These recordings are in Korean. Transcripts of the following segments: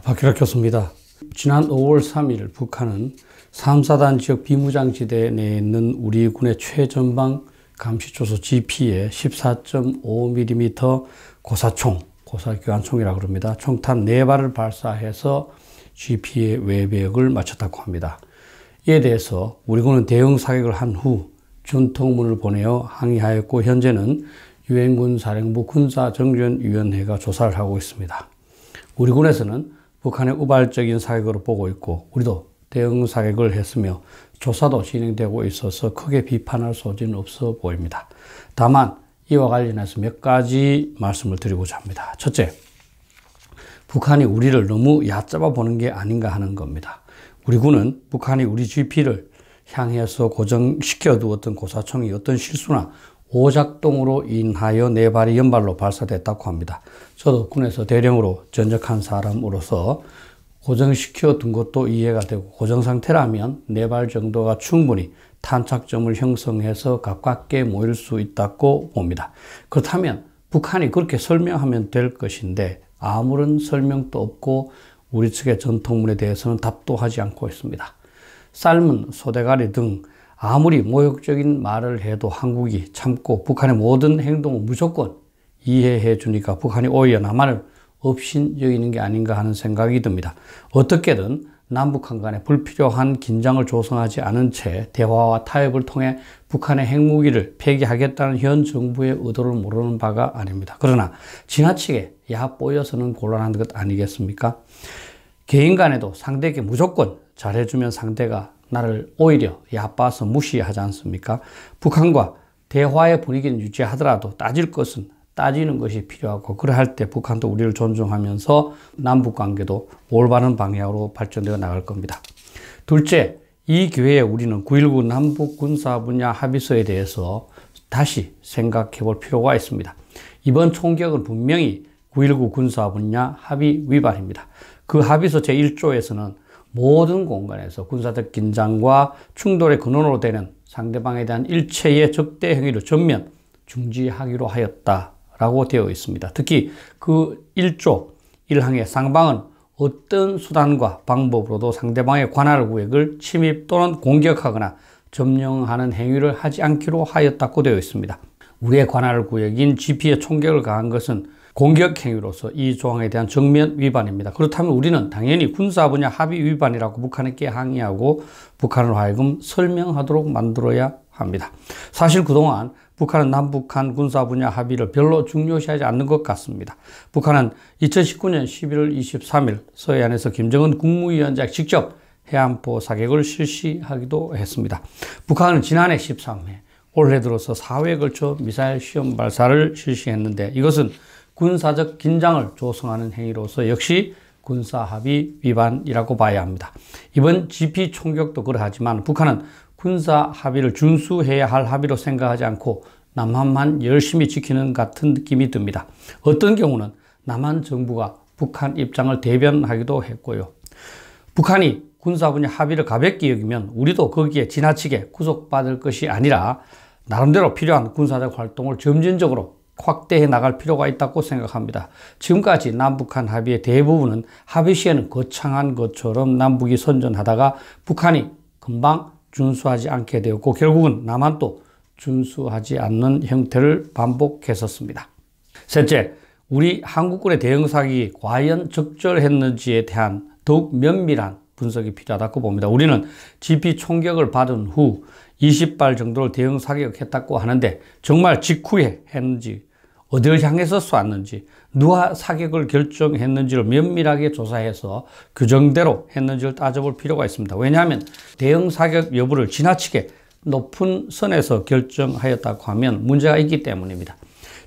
박규락 교수입니다. 지난 5월 3일 북한은 3사단 지역 비무장지대 내에 있는 우리 군의 최전방 감시초소 GP에 14.5mm 고사총, 고사기관총이라고 합니다. 총탄 4발을 발사해서 GP의 외벽을 맞췄다고 합니다. 이에 대해서 우리 군은 대응 사격을 한 후 준통문을 보내어 항의하였고, 현재는 유엔군 사령부 군사정전위원회가 조사를 하고 있습니다. 우리 군에서는 북한의 우발적인 사격으로 보고 있고, 우리도 대응 사격을 했으며 조사도 진행되고 있어서 크게 비판할 소지는 없어 보입니다. 다만 이와 관련해서 몇 가지 말씀을 드리고자 합니다. 첫째, 북한이 우리를 너무 얕잡아 보는 게 아닌가 하는 겁니다. 우리 군은 북한이 우리 GP를 향해서 고정시켜 두었던 고사총이 어떤 실수나 오작동으로 인하여 4발이 연발로 발사됐다고 합니다. 저도 군에서 대령으로 전역한 사람으로서 고정시켜 둔 것도 이해가 되고, 고정 상태라면 4발 정도가 충분히 탄착점을 형성해서 가깝게 모일 수 있다고 봅니다. 그렇다면 북한이 그렇게 설명하면 될 것인데 아무런 설명도 없고 우리 측의 전통문에 대해서는 답도 하지 않고 있습니다. 삶은 소대가리 등 아무리 모욕적인 말을 해도 한국이 참고 북한의 모든 행동을 무조건 이해해 주니까 북한이 오히려 남한을 업신 여기는 게 아닌가 하는 생각이 듭니다. 어떻게든 남북한 간에 불필요한 긴장을 조성하지 않은 채 대화와 타협을 통해 북한의 핵무기를 폐기하겠다는 현 정부의 의도를 모르는 바가 아닙니다. 그러나 지나치게 얕보여서는 곤란한 것 아니겠습니까? 개인 간에도 상대에게 무조건 잘해주면 상대가 나를 오히려 얕봐서 무시하지 않습니까? 북한과 대화의 분위기는 유지하더라도 따질 것은 따지는 것이 필요하고, 그러할 때 북한도 우리를 존중하면서 남북관계도 올바른 방향으로 발전되어 나갈 겁니다. 둘째, 이 기회에 우리는 9.19 남북군사 분야 합의서에 대해서 다시 생각해 볼 필요가 있습니다. 이번 총격은 분명히 9.19 군사 분야 합의 위반입니다. 그 합의서 제1조에서는 모든 공간에서 군사적 긴장과 충돌의 근원으로 되는 상대방에 대한 일체의 적대 행위를 전면 중지하기로 하였다라고 되어 있습니다. 특히 그 1조 1항의 상방은 어떤 수단과 방법으로도 상대방의 관할 구역을 침입 또는 공격하거나 점령하는 행위를 하지 않기로 하였다고 되어 있습니다. 우리의 관할 구역인 GP에 총격을 가한 것은 공격 행위로서 이 조항에 대한 정면 위반입니다. 그렇다면 우리는 당연히 군사 분야 합의 위반이라고 북한에게 항의하고 북한을 하여금 설명하도록 만들어야 합니다. 사실 그동안 북한은 남북한 군사 분야 합의를 별로 중요시하지 않는 것 같습니다. 북한은 2019년 11월 23일 서해안에서 김정은 국무위원장이 직접 해안포 사격을 실시하기도 했습니다. 북한은 지난해 13회, 올해 들어서 4회에 걸쳐 미사일 시험 발사를 실시했는데, 이것은 군사적 긴장을 조성하는 행위로서 역시 군사합의 위반이라고 봐야 합니다. 이번 GP 총격도 그러하지만 북한은 군사합의를 준수해야 할 합의로 생각하지 않고 남한만 열심히 지키는 같은 느낌이 듭니다. 어떤 경우는 남한 정부가 북한 입장을 대변하기도 했고요. 북한이 군사 분야 합의를 가볍게 여기면 우리도 거기에 지나치게 구속받을 것이 아니라 나름대로 필요한 군사적 활동을 점진적으로 확대해 나갈 필요가 있다고 생각합니다. 지금까지 남북한 합의의 대부분은 합의 시에는 거창한 것처럼 남북이 선전하다가 북한이 금방 준수하지 않게 되었고, 결국은 남한도 준수하지 않는 형태를 반복했었습니다. 셋째, 우리 한국군의 대응 사격이 과연 적절했는지에 대한 더욱 면밀한 분석이 필요하다고 봅니다. 우리는 GP 총격을 받은 후 20발 정도를 대응 사격했다고 하는데, 정말 직후에 했는지, 어디를 향해서 쐈는지, 누가 사격을 결정했는지를 면밀하게 조사해서 규정대로 했는지를 따져볼 필요가 있습니다. 왜냐하면 대응 사격 여부를 지나치게 높은 선에서 결정하였다고 하면 문제가 있기 때문입니다.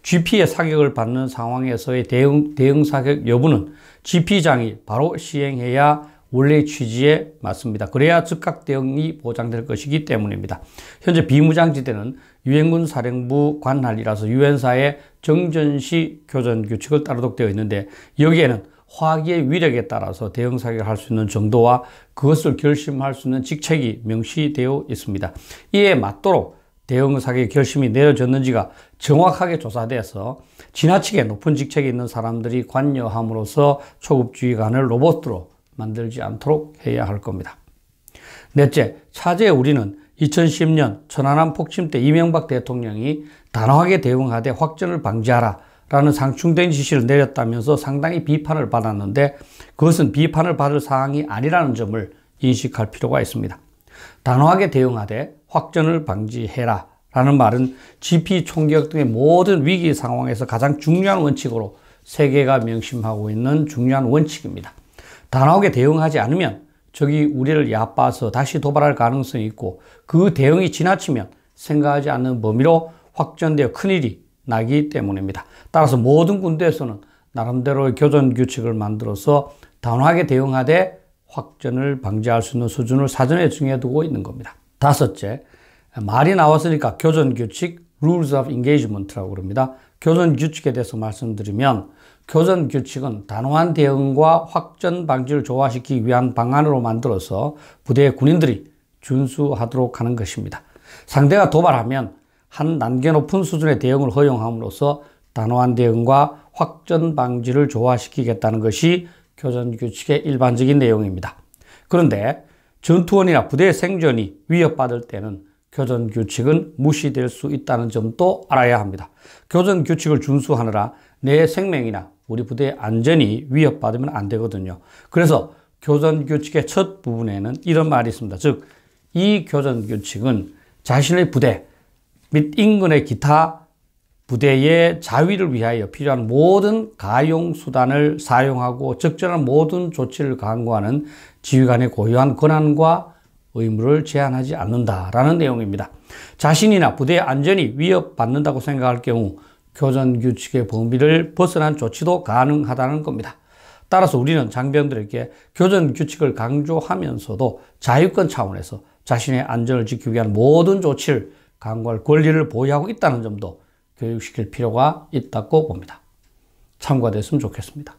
GP의 사격을 받는 상황에서의 대응 사격 여부는 GP장이 바로 시행해야 원래의 취지에 맞습니다. 그래야 즉각 대응이 보장될 것이기 때문입니다. 현재 비무장지대는 유엔군 사령부 관할이라서 유엔사의 정전시 교전 규칙을 따르도록 되어 있는데, 여기에는 화기의 위력에 따라서 대응 사격을 할 수 있는 정도와 그것을 결심할 수 있는 직책이 명시되어 있습니다. 이에 맞도록 대응 사격의 결심이 내려졌는지가 정확하게 조사돼서 지나치게 높은 직책에 있는 사람들이 관여함으로써 초급주의관을 로봇으로 만들지 않도록 해야 할 겁니다. 넷째, 차제에 우리는 2010년 천안함 폭침 때 이명박 대통령이 단호하게 대응하되 확전을 방지하라 라는 상충된 지시를 내렸다면서 상당히 비판을 받았는데 그것은 비판을 받을 사항이 아니라는 점을 인식할 필요가 있습니다. 단호하게 대응하되 확전을 방지해라 라는 말은 GP 총격 등의 모든 위기 상황에서 가장 중요한 원칙으로 세계가 명심하고 있는 중요한 원칙입니다. 단호하게 대응하지 않으면 적이 우리를 얕봐서 다시 도발할 가능성이 있고 그 대응이 지나치면 생각하지 않는 범위로 확전되어 큰일이 나기 때문입니다. 따라서 모든 군대에서는 나름대로의 교전 규칙을 만들어서 단호하게 대응하되 확전을 방지할 수 있는 수준을 사전에 정해두고 있는 겁니다. 다섯째, 말이 나왔으니까 교전 규칙, Rules of Engagement라고 그럽니다. 교전 규칙에 대해서 말씀드리면 교전 규칙은 단호한 대응과 확전 방지를 조화시키기 위한 방안으로 만들어서 부대의 군인들이 준수하도록 하는 것입니다. 상대가 도발하면 한 단계 높은 수준의 대응을 허용함으로써 단호한 대응과 확전 방지를 조화시키겠다는 것이 교전 규칙의 일반적인 내용입니다. 그런데 전투원이나 부대의 생존이 위협받을 때는 교전 규칙은 무시될 수 있다는 점도 알아야 합니다. 교전 규칙을 준수하느라 내 생명이나 우리 부대의 안전이 위협받으면 안 되거든요. 그래서 교전 규칙의 첫 부분에는 이런 말이 있습니다. 즉, 이 교전 규칙은 자신의 부대 및 인근의 기타 부대의 자위를 위하여 필요한 모든 가용 수단을 사용하고 적절한 모든 조치를 강구하는 지휘관의 고유한 권한과 의무를 제한하지 않는다라는 내용입니다. 자신이나 부대의 안전이 위협받는다고 생각할 경우 교전 규칙의 범위를 벗어난 조치도 가능하다는 겁니다. 따라서 우리는 장병들에게 교전 규칙을 강조하면서도 자유권 차원에서 자신의 안전을 지키기 위한 모든 조치를 강구할 권리를 보유하고 있다는 점도 교육시킬 필요가 있다고 봅니다. 참고가 됐으면 좋겠습니다.